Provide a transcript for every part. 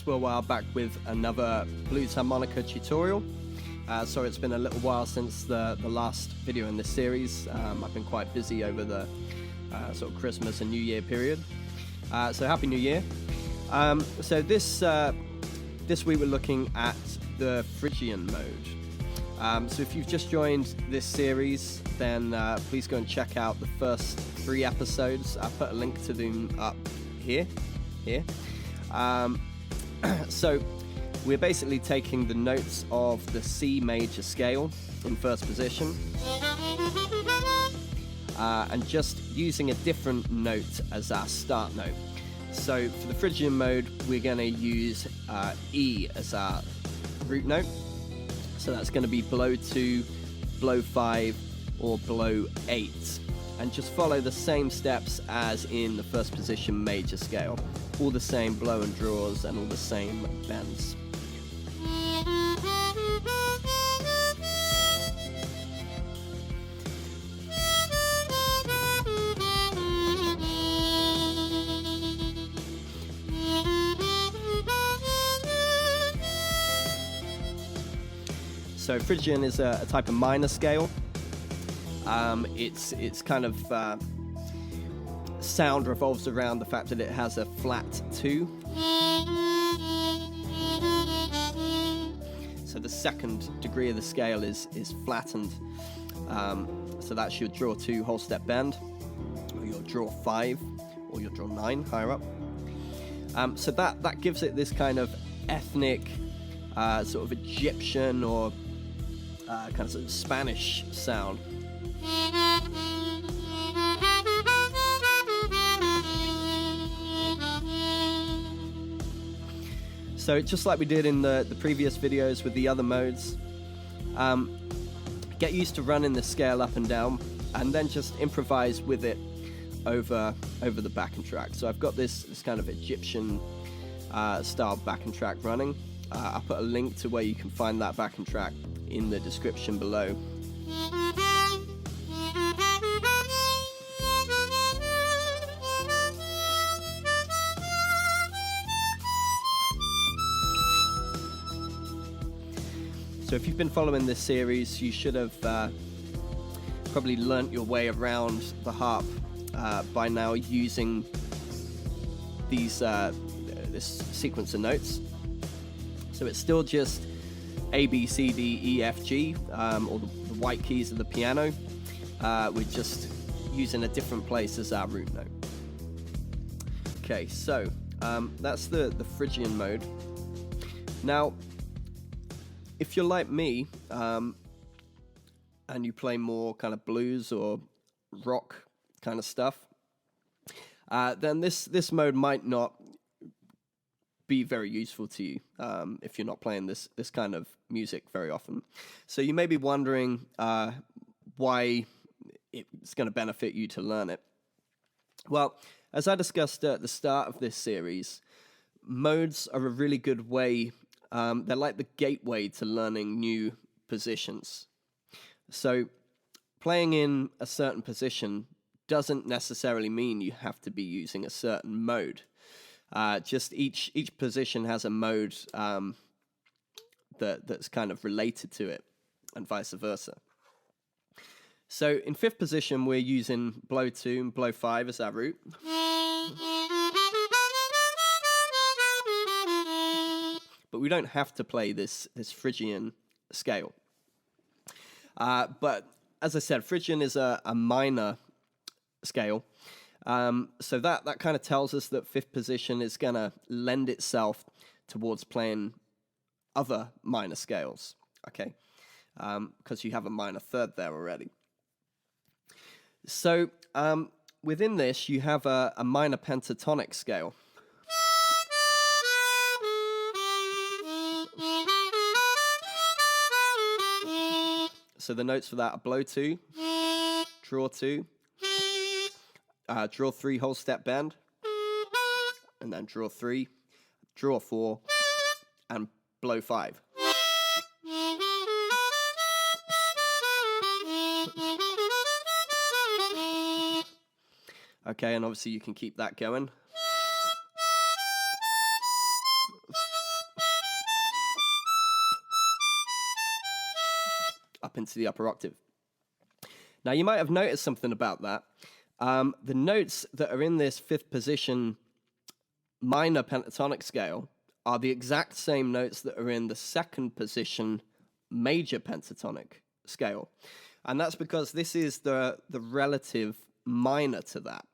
it's Will Wilde back with another blues harmonica tutorial. So it's been a little while since the last video in this series. I've been quite busy over the sort of Christmas and New Year period. So Happy New Year. So this week we're looking at the Phrygian mode. So if you've just joined this series, then please go and check out the first 3 episodes. I put a link to them up here. So we're basically taking the notes of the C major scale in first position and just using a different note as our start note. So for the Phrygian mode, we're going to use E as our root note. So that's going to be blow 2, blow 5, or blow 8. And just follow the same steps as in the first position major scale. All the same blow and draws and all the same bends. So Phrygian is a type of minor scale. It's kind of sound revolves around the fact that it has a flat 2. So the second degree of the scale is flattened. So that's your draw 2 whole step bend, or your draw 5, or your draw 9 higher up. So that gives it this kind of ethnic, sort of Egyptian or kind of, sort of Spanish sound. So just like we did in the previous videos with the other modes, get used to running the scale up and down, and then just improvise with it over the backing track. So I've got this kind of Egyptian style backing track running. I'll put a link to where you can find that backing track in the description below. So if you've been following this series, you should have probably learnt your way around the harp by now using these this sequence of notes. So it's still just A, B, C, D, E, F, G, or the white keys of the piano. We're just using a different place as our root note. Okay, so that's the Phrygian mode. Now, if you're like me, and you play more kind of blues or rock kind of stuff, then this mode might not be very useful to you if you're not playing this kind of music very often. So you may be wondering why it's going to benefit you to learn it. Well, as I discussed at the start of this series, modes are a really good way. They're like the gateway to learning new positions. So playing in a certain position doesn't necessarily mean you have to be using a certain mode. Just each position has a mode that's kind of related to it, and vice versa. So in 5th position, we're using blow 2 and blow 5 as our root. But we don't have to play this Phrygian scale. But as I said, Phrygian is a minor scale. So that kind of tells us that 5th position is going to lend itself towards playing other minor scales, okay? Because you have a minor 3rd there already. So within this, you have a minor pentatonic scale. So the notes for that are blow 2, draw 2, draw 3 whole step bend, and then draw 3, draw 4, and blow 5. Okay, and obviously you can keep that going. up into the upper octave. Now, you might have noticed something about that. The notes that are in this fifth position minor pentatonic scale are the exact same notes that are in the second position major pentatonic scale. And that's because this is the relative minor to that.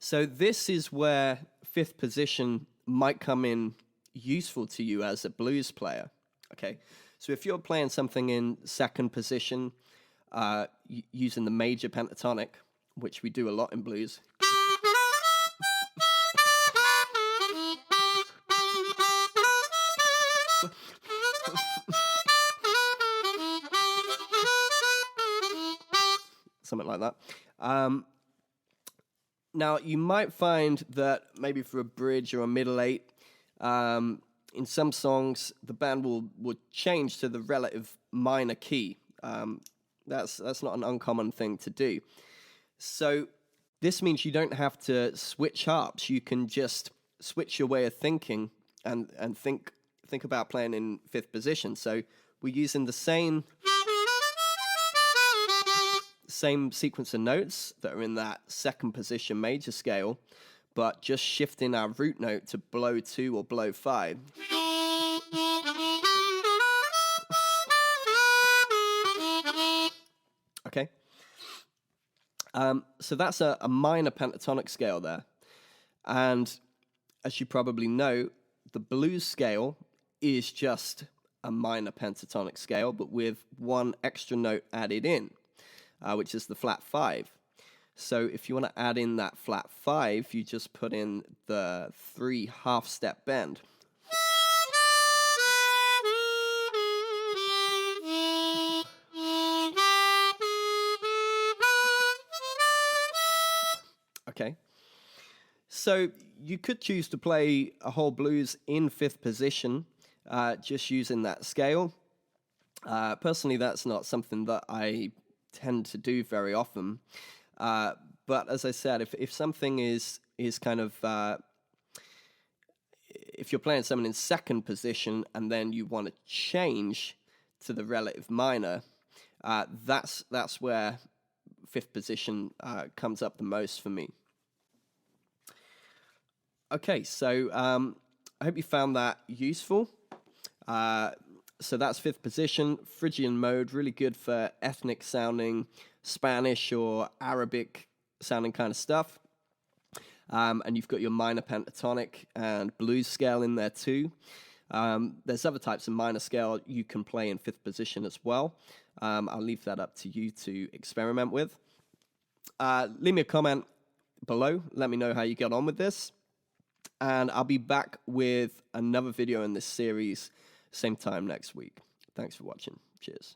So this is where fifth position might come in useful to you as a blues player. Okay, so if you're playing something in second position using the major pentatonic, which we do a lot in blues, something like that. Now, you might find that maybe for a bridge or a middle eight, in some songs, the band will change to the relative minor key. That's not an uncommon thing to do. So this means you don't have to switch harps. You can just switch your way of thinking and think about playing in fifth position. So we're using the same sequence of notes that are in that second position major scale, but just shifting our root note to blow 2 or blow 5. Okay. So that's a minor pentatonic scale there. And as you probably know, the blues scale is just a minor pentatonic scale, but with one extra note added in, which is the flat 5. So if you want to add in that flat 5, you just put in the 3 half-step bend. Okay. So you could choose to play a whole blues in fifth position, just using that scale. Personally, that's not something that I tend to do very often. But as I said, if something is kind of if you're playing something in second position and then you want to change to the relative minor, that's where fifth position comes up the most for me. Okay, so I hope you found that useful. So that's fifth position, Phrygian mode, really good for ethnic sounding Spanish or Arabic sounding kind of stuff. And you've got your minor pentatonic and blues scale in there too. There's other types of minor scale you can play in fifth position as well. I'll leave that up to you to experiment with. Leave me a comment below. Let me know how you get on with this. And I'll be back with another video in this series, same time next week. Thanks for watching. Cheers.